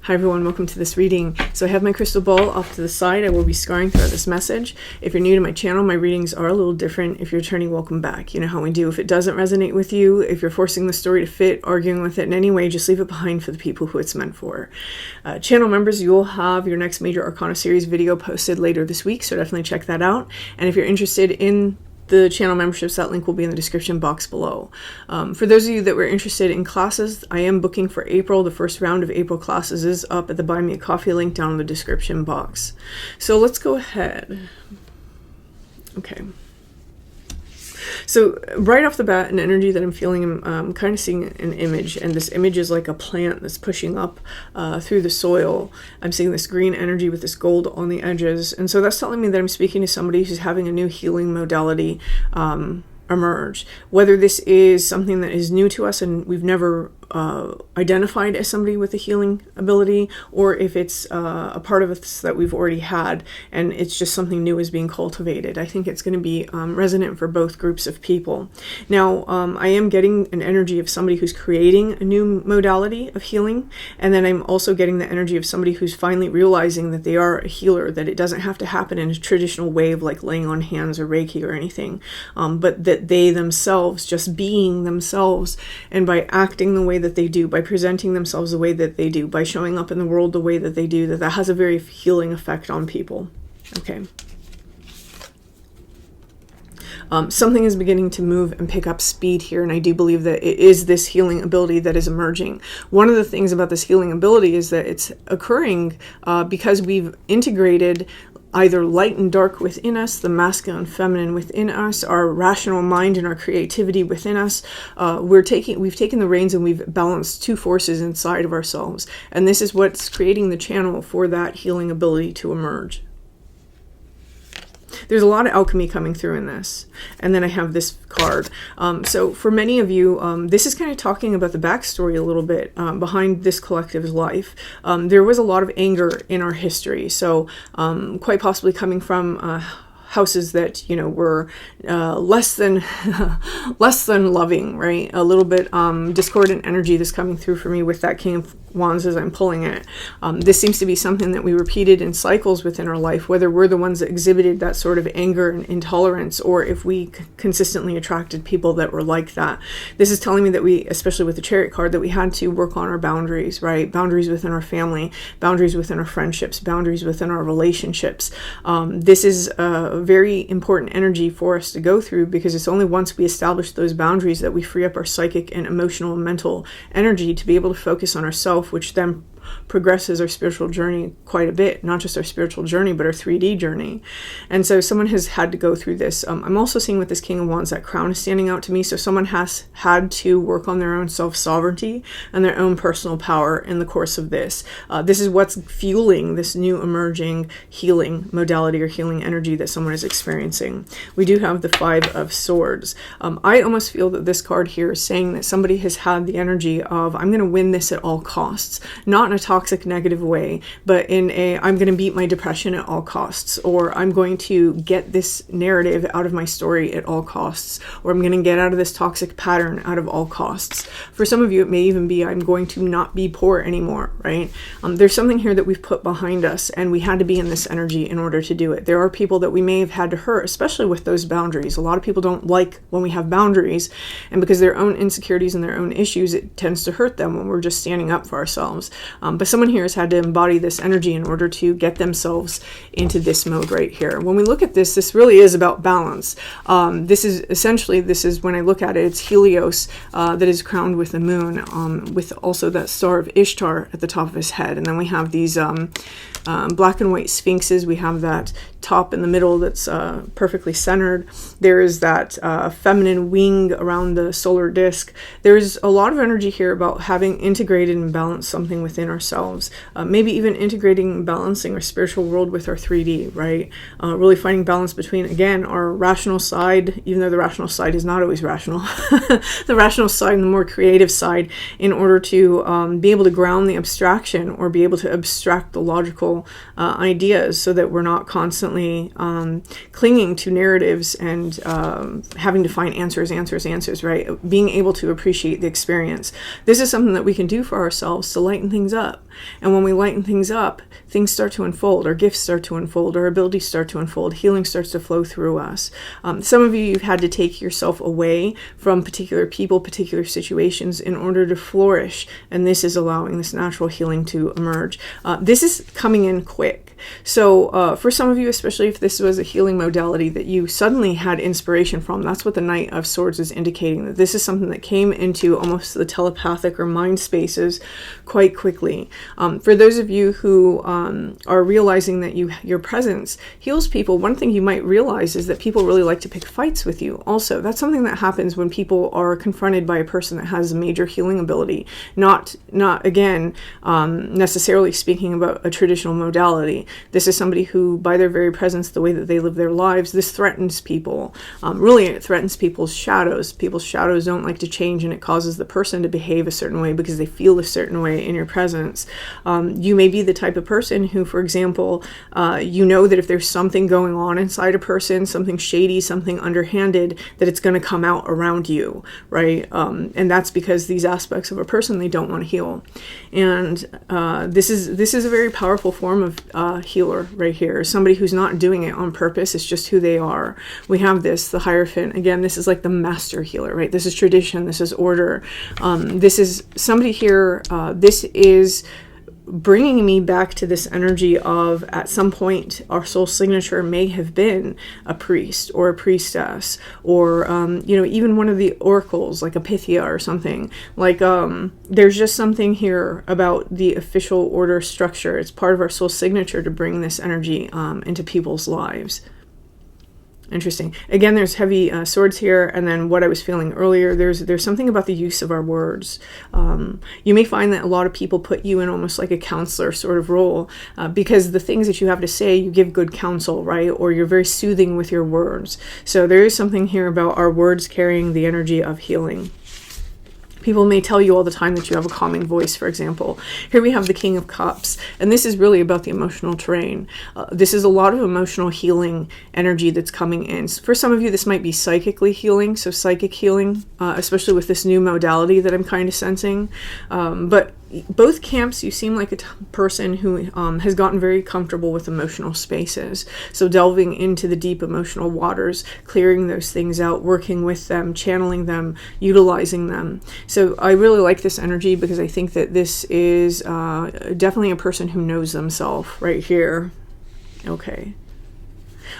Hi everyone, welcome to this reading. So I have my crystal ball off to the side. I will be scrying throughout this message. If you're new to my channel, my readings are a little different. If you're returning, welcome back. You know how we do. If it doesn't resonate with you, if you're forcing the story to fit, arguing with it in any way, just leave it behind for the people who it's meant for. Channel members, you will have your next Major Arcana series video posted later this week, so definitely check that out. And if you're interested in the channel memberships, that link will be in the description box below. For those of you that were interested in classes, I am booking for April. The first round of April classes is up at the Buy Me a Coffee link down in the description box. So let's go ahead. Okay. So right off the bat, an energy that I'm feeling, I'm kind of seeing an image, and this image is like a plant that's pushing up through the soil. I'm seeing this green energy with this gold on the edges, and so that's telling me that I'm speaking to somebody who's having a new healing modality emerge. Whether this is something that is new to us and we've never identified as somebody with a healing ability, or if it's a part of us that we've already had and it's just something new is being cultivated. I think it's going to be resonant for both groups of people. Now, I am getting an energy of somebody who's creating a new modality of healing, and then I'm also getting the energy of somebody who's finally realizing that they are a healer, that it doesn't have to happen in a traditional way of like laying on hands or Reiki or anything, but that they themselves, just being themselves, and by acting the way that they do, by presenting themselves the way that they do, by showing up in the world the way that they do, that has a very healing effect on people. Okay. Something is beginning to move and pick up speed here, and I do believe that it is this healing ability that is emerging. One of the things about this healing ability is that it's occurring because we've integrated either light and dark within us, the masculine and feminine within us, our rational mind and our creativity within us. We've taken the reins and we've balanced two forces inside of ourselves. And this is what's creating the channel for that healing ability to emerge. There's a lot of alchemy coming through in this. And then I have this card. So for many of you, this is kind of talking about the backstory a little bit behind this collective's life. There was a lot of anger in our history. So quite possibly coming from houses that, you know, were less than loving, right? A little bit discordant energy that's coming through for me with that King of Wands as I'm pulling it. This seems to be something that we repeated in cycles within our life, whether we're the ones that exhibited that sort of anger and intolerance, or if we consistently attracted people that were like that. This is telling me that we, especially with the Chariot card, that we had to work on our boundaries, right? Boundaries within our family, boundaries within our friendships, boundaries within our relationships. This is a very important energy for us to go through, because it's only once we establish those boundaries that we free up our psychic and emotional and mental energy to be able to focus on ourselves, which then progresses our spiritual journey quite a bit. Not just our spiritual journey, but our 3D journey. And so someone has had to go through this. I'm also seeing with this King of Wands, that crown is standing out to me. So someone has had to work on their own self-sovereignty and their own personal power in the course of this. This is what's fueling this new emerging healing modality or healing energy that someone is experiencing. We do have the Five of Swords. I almost feel that this card here is saying that somebody has had the energy of, I'm going to win this at all costs. Not in a toxic negative way, but in a, I'm going to beat my depression at all costs, or I'm going to get this narrative out of my story at all costs, or I'm going to get out of this toxic pattern out of all costs. For some of you, it may even be, I'm going to not be poor anymore, right? There's something here that we've put behind us, and we had to be in this energy in order to do it. There are people that we may have had to hurt, especially with those boundaries. A lot of people don't like when we have boundaries, and because their own insecurities and their own issues, it tends to hurt them when we're just standing up for ourselves. But someone here has had to embody this energy in order to get themselves into this mode right here. When we look at this, this really is about balance. This is when I look at it, it's Helios that is crowned with the moon, with also that star of Ishtar at the top of his head. And then we have these black and white sphinxes. We have that top in the middle that's perfectly centered. There is that feminine wing around the solar disk. There's a lot of energy here about having integrated and balanced something within ourselves. Maybe even integrating and balancing our spiritual world with our 3D, right? Really finding balance between, again, our rational side, even though the rational side is not always rational, the rational side and the more creative side, in order to be able to ground the abstraction, or be able to abstract the logical ideas, so that we're not constantly constantly clinging to narratives and having to find answers, right? Being able to appreciate the experience. This is something that we can do for ourselves to lighten things up. And when we lighten things up, things start to unfold, our gifts start to unfold, our abilities start to unfold, healing starts to flow through us. Some of you've had to take yourself away from particular people, particular situations in order to flourish, and this is allowing this natural healing to emerge. This is coming in quick. So for some of you, especially if this was a healing modality that you suddenly had inspiration from, that's what the Knight of Swords is indicating, that this is something that came into almost the telepathic or mind spaces quite quickly. For those of you who are realizing that your presence heals people, one thing you might realize is that people really like to pick fights with you. Also, that's something that happens when people are confronted by a person that has a major healing ability. Not again, necessarily speaking about a traditional modality. This is somebody who, by their very presence, the way that they live their lives, this threatens people. Really, it threatens people's shadows. People's shadows don't like to change, and it causes the person to behave a certain way because they feel a certain way in your presence. You may be the type of person who, for example, you know that if there's something going on inside a person, something shady, something underhanded, that it's going to come out around you, right? And that's because these aspects of a person they don't want to heal. And this is a very powerful form of healer right here. Somebody who's not doing it on purpose. It's just who they are. We have the Hierophant. Again, this is like the master healer, right? This is tradition. This is order. This is somebody here. This is bringing me back to this energy of, at some point, our soul signature may have been a priest or a priestess, or even one of the oracles, like a Pythia or something. Like there's just something here about the official order structure. It's part of our soul signature to bring this energy into people's lives. Interesting. Again, there's heavy swords here, and then what I was feeling earlier, there's something about the use of our words. You may find that a lot of people put you in almost like a counselor sort of role because the things that you have to say, you give good counsel, right? Or you're very soothing with your words. So there is something here about our words carrying the energy of healing. People may tell you all the time that you have a calming voice, for example. Here we have the King of Cups, and this is really about the emotional terrain. This is a lot of emotional healing energy that's coming in. For some of you, this might be psychically healing, so psychic healing, especially with this new modality that I'm kind of sensing. But both camps, you seem like a person who has gotten very comfortable with emotional spaces. So delving into the deep emotional waters, clearing those things out, working with them, channeling them, utilizing them. So I really like this energy because I think that this is definitely a person who knows themselves right here. Okay.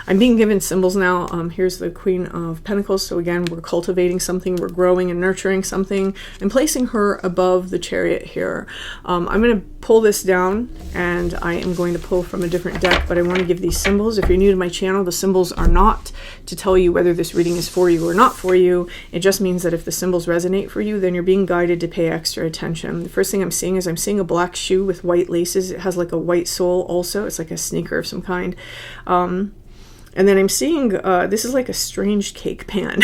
I'm being given symbols now. Here's the Queen of Pentacles. So again, we're cultivating something, we're growing and nurturing something, and placing her above the Chariot here. I'm going to pull this down, and I am going to pull from a different deck, but I want to give these symbols. If you're new to my channel, the symbols are not to tell you whether this reading is for you or not for you. It just means that if the symbols resonate for you, then you're being guided to pay extra attention. The first thing I'm seeing is I'm seeing a black shoe with white laces. It has like a white sole also. It's like a sneaker of some kind. And then I'm seeing, this is like a strange cake pan.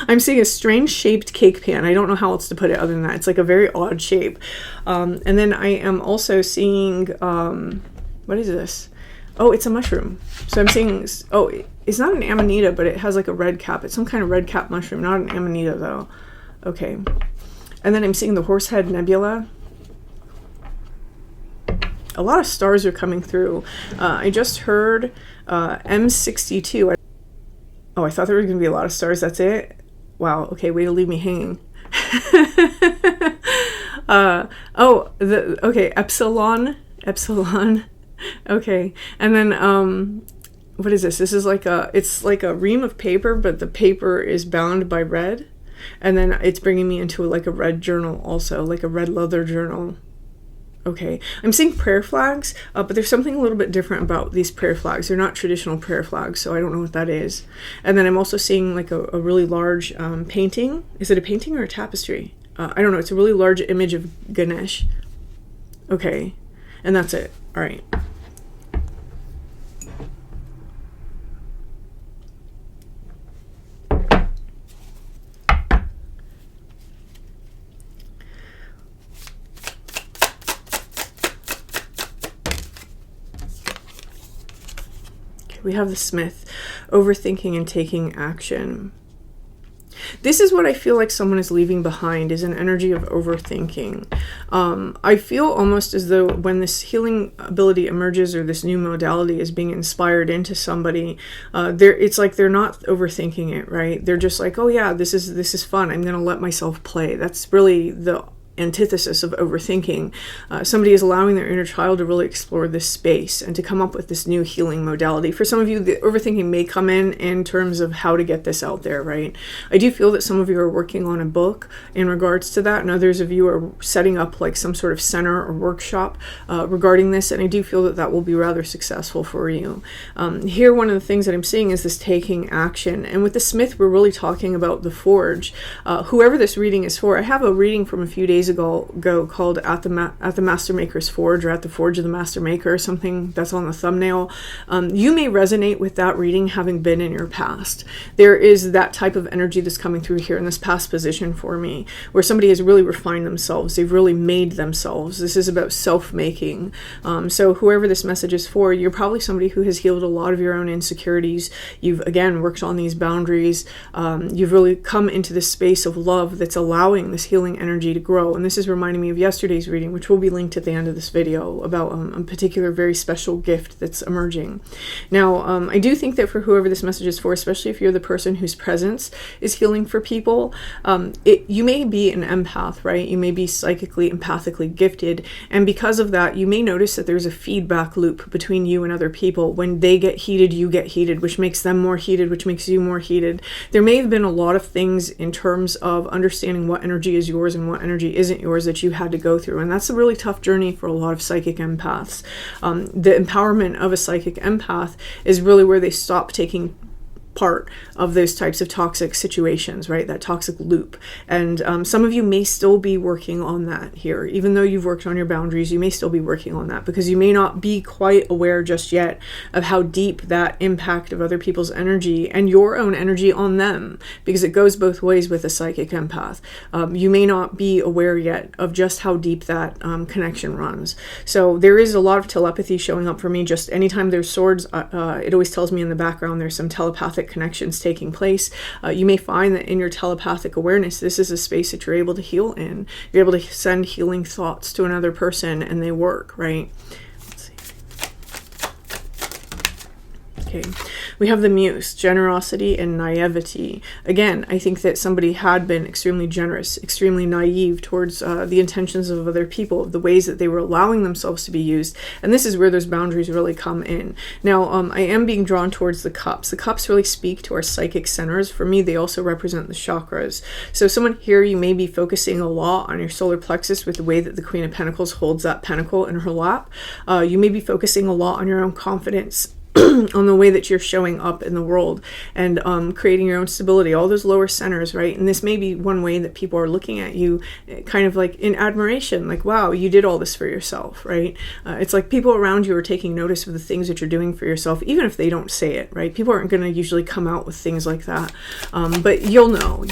I'm seeing a strange shaped cake pan. I don't know how else to put it other than that. It's like a very odd shape. And then I am also seeing, what is this? Oh, it's a mushroom. So I'm seeing, oh, it's not an amanita, but it has like a red cap. It's some kind of red cap mushroom, not an amanita though. Okay. And then I'm seeing the Horsehead Nebula. A lot of stars are coming through. I just heard M62. Oh, I thought there were going to be a lot of stars. That's it? Wow. Okay, way to leave me hanging. Okay, Epsilon. Okay. And then, what is this? This is like it's like a ream of paper, but the paper is bound by red. And then it's bringing me into like a red journal also, like a red leather journal. Okay, I'm seeing prayer flags, but there's something a little bit different about these prayer flags. They're not traditional prayer flags, so I don't know what that is. And then I'm also seeing like a really large painting. Is it a painting or a tapestry? I don't know. It's a really large image of Ganesh. Okay, and that's it. All right. we have the Smith, overthinking and taking action. This is what I feel like someone is leaving behind, is an energy of overthinking. I feel almost as though when this healing ability emerges, or this new modality is being inspired into somebody, it's like they're not overthinking it, right? They're just like, oh yeah, this is fun. I'm going to let myself play. That's really the antithesis of overthinking. Somebody is allowing their inner child to really explore this space and to come up with this new healing modality. For some of you, the overthinking may come in terms of how to get this out there, right? I do feel that some of you are working on a book in regards to that, and others of you are setting up like some sort of center or workshop regarding this, and I do feel that that will be rather successful for you. Here, one of the things that I'm seeing is this taking action, and with the Smith, we're really talking about the forge. Whoever this reading is for, I have a reading from a few days ago called at the Master Maker's Forge, or at the Forge of the Master Maker, or something that's on the thumbnail. You may resonate with that reading having been in your past. There is that type of energy that's coming through here in this past position for me, where somebody has really refined themselves. They've really made themselves. This is about self-making. So whoever this message is for, you're probably somebody who has healed a lot of your own insecurities. You've, again, worked on these boundaries. You've really come into this space of love that's allowing this healing energy to grow. And this is reminding me of yesterday's reading, which will be linked at the end of this video, about a particular very special gift that's emerging. Now, I do think that for whoever this message is for, especially if you're the person whose presence is healing for people, you may be an empath, right? You may be psychically, empathically gifted. And because of that, you may notice that there's a feedback loop between you and other people. When they get heated, you get heated, which makes them more heated, which makes you more heated. There may have been a lot of things in terms of understanding what energy is yours and what energy isn't yours that you had to go through, and that's a really tough journey for a lot of psychic empaths. The empowerment of a psychic empath is really where they stop taking part of those types of toxic situations, right? That toxic loop. And some of you may still be working on that here. Even though you've worked on your boundaries, you may still be working on that, because you may not be quite aware just yet of how deep that impact of other people's energy and your own energy on them, because it goes both ways with a psychic empath. You may not be aware yet of just how deep that connection runs. So there is a lot of telepathy showing up for me. Just anytime there's swords, it always tells me in the background there's some telepathic connections taking place. You may find that in your telepathic awareness, this is a space that you're able to heal in. You're able to send healing thoughts to another person and they work, right? Let's see. Okay. We have the Muse, generosity and naivety. Again, I think that somebody had been extremely generous, extremely naive towards the intentions of other people, the ways that they were allowing themselves to be used. And this is where those boundaries really come in. Now, I am being drawn towards the cups. The cups really speak to our psychic centers. For me, they also represent the chakras. So someone here, you may be focusing a lot on your solar plexus with the way that the Queen of Pentacles holds that pentacle in her lap. You may be focusing a lot on your own confidence, on the way that you're showing up in the world, and creating your own stability, all those lower centers, right? And this may be one way that people are looking at you kind of like in admiration, like, wow, you did all this for yourself, right? It's like people around you are taking notice of the things that you're doing for yourself, even if they don't say it, right? People aren't going to usually come out with things like that. But you'll know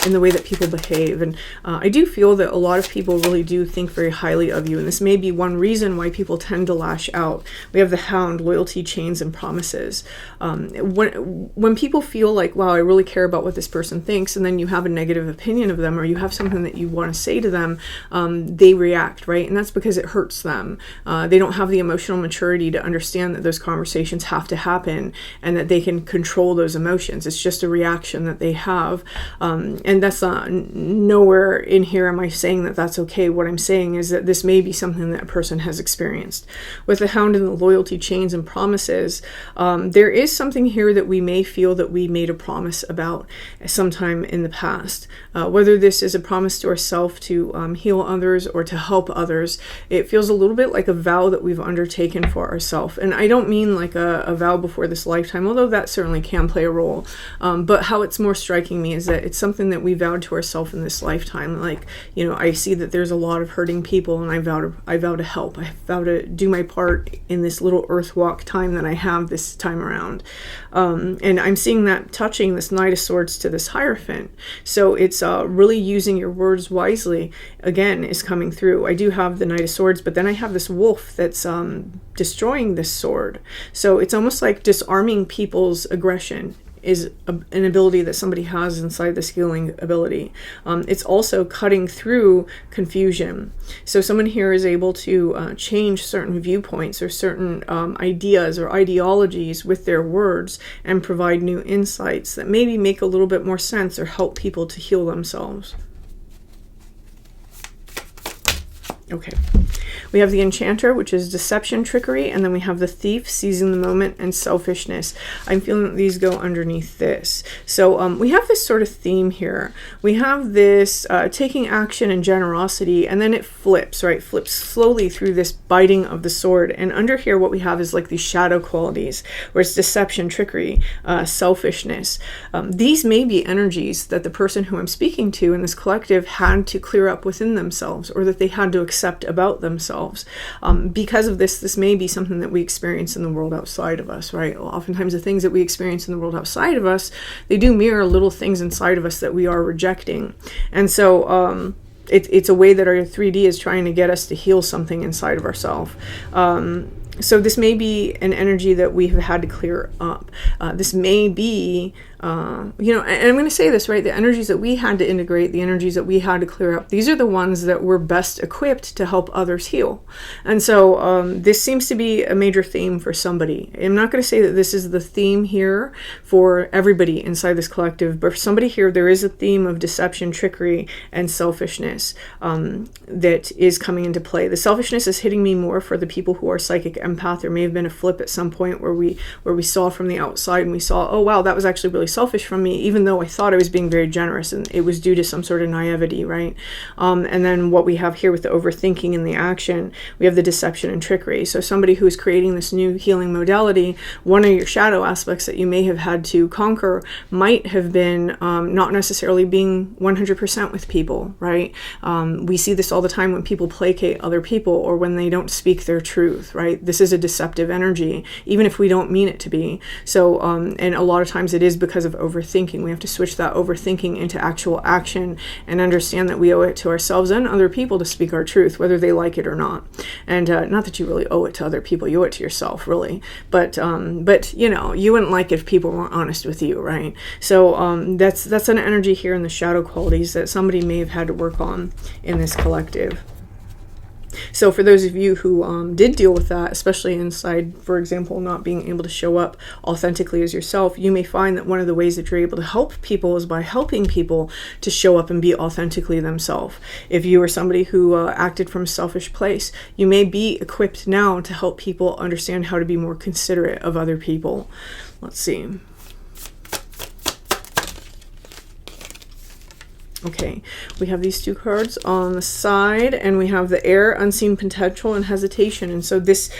in the way that people behave. And I do feel that a lot of people really do think very highly of you. And this may be one reason why people tend to lash out. We have the Hound, loyalty, chains, and promises. When people feel like, wow, I really care about what this person thinks, and then you have a negative opinion of them, or you have something that you want to say to them, they react, right? And that's because it hurts them. They don't have the emotional maturity to understand that those conversations have to happen and that they can control those emotions. It's just a reaction that they have. And that's not, nowhere in here am I saying that that's okay. What I'm saying is that this may be something that a person has experienced. With the Hound and the loyalty, chains, and promises, there is something here that we may feel that we made a promise about sometime in the past. Whether this is a promise to ourselves to heal others or to help others, it feels a little bit like a vow that we've undertaken for ourselves. And I don't mean like a vow before this lifetime, although that certainly can play a role. But how it's more striking me is that it's something that we vowed to ourselves in this lifetime. Like, you know, I see that there's a lot of hurting people, and I vow to help. I vow to do my part in this little earth walk time that I have. have this time around. And I'm seeing that touching this Knight of Swords to this Hierophant. So it's really using your words wisely, again, is coming through. I do have the Knight of Swords, but then I have this wolf that's destroying this sword. So it's almost like disarming people's aggression is an ability that somebody has inside this healing ability. It's also cutting through confusion. So someone here is able to change certain viewpoints or certain ideas or ideologies with their words and provide new insights that maybe make a little bit more sense or help people to heal themselves. Okay. We have the Enchanter, which is deception, trickery, and then we have the Thief, seizing the moment, and selfishness. I'm feeling that these go underneath this. So we have this sort of theme here. We have this taking action and generosity, and then it flips, right? Flips slowly through this biting of the sword. And under here, what we have is like these shadow qualities, where it's deception, trickery, selfishness. These may be energies that the person who I'm speaking to in this collective had to clear up within themselves, or that they had to accept about themselves. Because of this may be something that we experience in the world outside of us, right? Oftentimes the things that we experience in the world outside of us, they do mirror little things inside of us that we are rejecting. And so it's a way that our 3D is trying to get us to heal something inside of ourselves. So this may be an energy that we have had to clear up. This may be, and I'm going to say this, right? The energies that we had to integrate, the energies that we had to clear up, these are the ones that were best equipped to help others heal. And so this seems to be a major theme for somebody. I'm not going to say that this is the theme here for everybody inside this collective, but for somebody here, there is a theme of deception, trickery, and selfishness that is coming into play. The selfishness is hitting me more for the people who are psychic empath. There may have been a flip at some point where we saw from the outside and we saw, oh wow, that was actually really selfish from me, even though I thought I was being very generous, and it was due to some sort of naivety, right? And then what we have here with the overthinking and the action, we have the deception and trickery. So somebody who is creating this new healing modality, one of your shadow aspects that you may have had to conquer might have been not necessarily being 100% with people, right? We see this all the time when people placate other people or when they don't speak their truth, right? This is a deceptive energy, even if we don't mean it to be. So, and a lot of times it is because of overthinking. We have to switch that overthinking into actual action and understand that we owe it to ourselves and other people to speak our truth, whether they like it or not. And not that you really owe it to other people, you owe it to yourself, really. But you wouldn't like it if people weren't honest with you, right? So that's an energy here in the shadow qualities that somebody may have had to work on in this collective. So for those of you who did deal with that, especially inside, for example, not being able to show up authentically as yourself, you may find that one of the ways that you're able to help people is by helping people to show up and be authentically themselves. If you are somebody who acted from a selfish place, you may be equipped now to help people understand how to be more considerate of other people. Let's see. Okay, we have these two cards on the side, and we have the air, unseen potential, and hesitation. And so this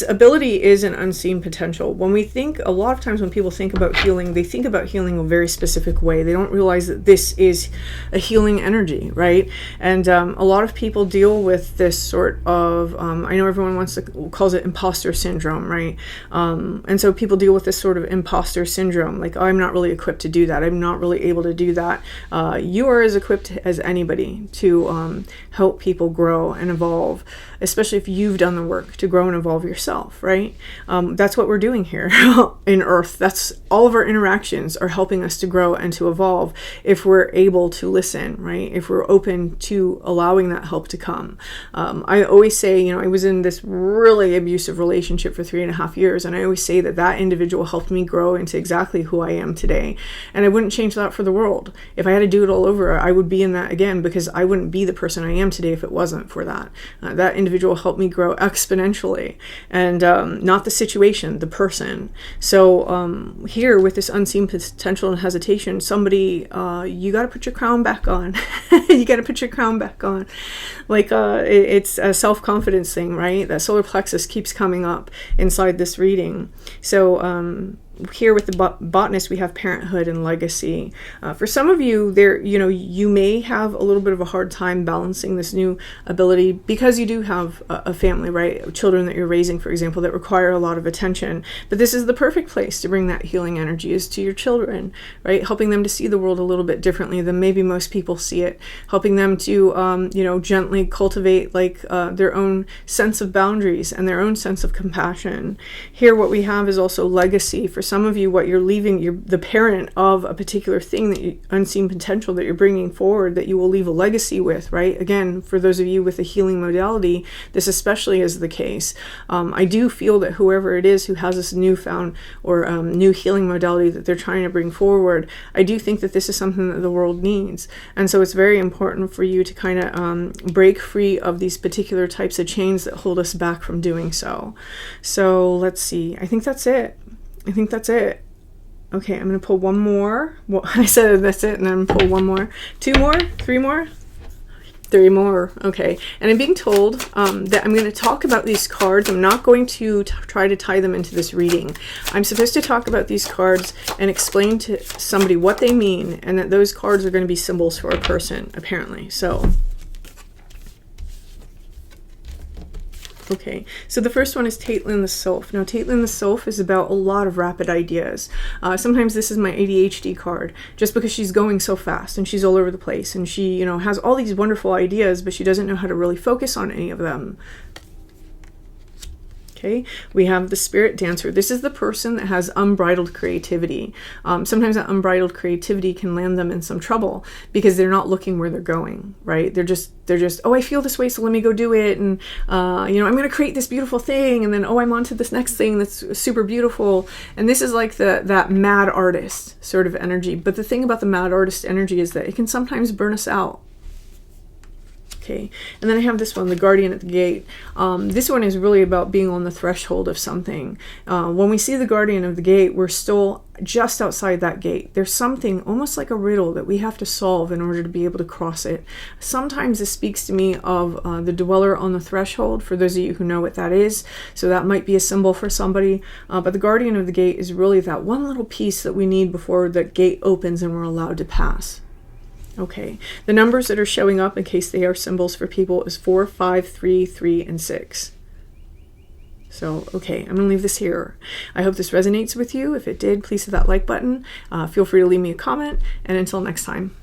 ability is an unseen potential. When we think, a lot of times when people think about healing, they think about healing a very specific way. They don't realize that this is a healing energy, right? And a lot of people deal with this sort of, I know everyone calls it imposter syndrome, right? And so people deal with this sort of imposter syndrome, like, oh, I'm not really equipped to do that. I'm not really able to do that. You are as equipped as anybody to help people grow and evolve, especially if you've done the work to grow and evolve yourself, right? That's what we're doing here in Earth. That's all of our interactions are helping us to grow and to evolve if we're able to listen, right? If we're open to allowing that help to come. I always say, I was in this really abusive relationship for 3.5 years, and I always say that individual helped me grow into exactly who I am today. And I wouldn't change that for the world. If I had to do it all over, I would be in that again, because I wouldn't be the person I am today if it wasn't for that. That individual helped me grow exponentially, and not the situation, the person. So here with this unseen potential and hesitation, somebody, you got to put your crown back on. You got to put your crown back on. Like it's a self-confidence thing, right? That solar plexus keeps coming up inside this reading. So here with the botanist, we have parenthood and legacy. For some of you, you may have a little bit of a hard time balancing this new ability because you do have a family, right? Children that you're raising, for example, that require a lot of attention. But this is the perfect place to bring that healing energy, is to your children, right? Helping them to see the world a little bit differently than maybe most people see it. Helping them to, gently cultivate their own sense of boundaries and their own sense of compassion. Here, what we have is also legacy. For some of you, what you're leaving, you're the parent of a particular thing, unseen potential that you're bringing forward, that you will leave a legacy with, right? Again, for those of you with a healing modality, this especially is the case. I do feel that whoever it is who has this newfound or new healing modality that they're trying to bring forward, I do think that this is something that the world needs. And so it's very important for you to kind of break free of these particular types of chains that hold us back from doing so. So let's see. I think that's it. Okay, I'm going to pull one more. Well, I said that's it, and then pull one more. 2 more? 3 more? 3 more. Okay, and I'm being told that I'm going to talk about these cards. I'm not going to try to tie them into this reading. I'm supposed to talk about these cards and explain to somebody what they mean, and that those cards are going to be symbols for a person, apparently. So... okay, so the first one is Taitlin the Sylph. Now, Taitlin the Sylph is about a lot of rapid ideas. Sometimes this is my ADHD card, just because she's going so fast and she's all over the place, and she, has all these wonderful ideas, but she doesn't know how to really focus on any of them. Okay, we have the Spirit Dancer. This is the person that has unbridled creativity. Sometimes that unbridled creativity can land them in some trouble because they're not looking where they're going, right? They're just, oh, I feel this way, so let me go do it. And, I'm going to create this beautiful thing. And then, oh, I'm on to this next thing that's super beautiful. And this is like that mad artist sort of energy. But the thing about the mad artist energy is that it can sometimes burn us out. Okay, and then I have this one, the Guardian at the Gate. This one is really about being on the threshold of something. When we see the Guardian of the Gate, we're still just outside that gate. There's something almost like a riddle that we have to solve in order to be able to cross it. Sometimes this speaks to me of the dweller on the threshold, for those of you who know what that is. So that might be a symbol for somebody. But the Guardian of the Gate is really that one little piece that we need before the gate opens and we're allowed to pass. Okay, the numbers that are showing up, in case they are symbols for people, is 4, 5, 3, 3, and 6. So, okay, I'm going to leave this here. I hope this resonates with you. If it did, please hit that like button. Feel free to leave me a comment, and until next time.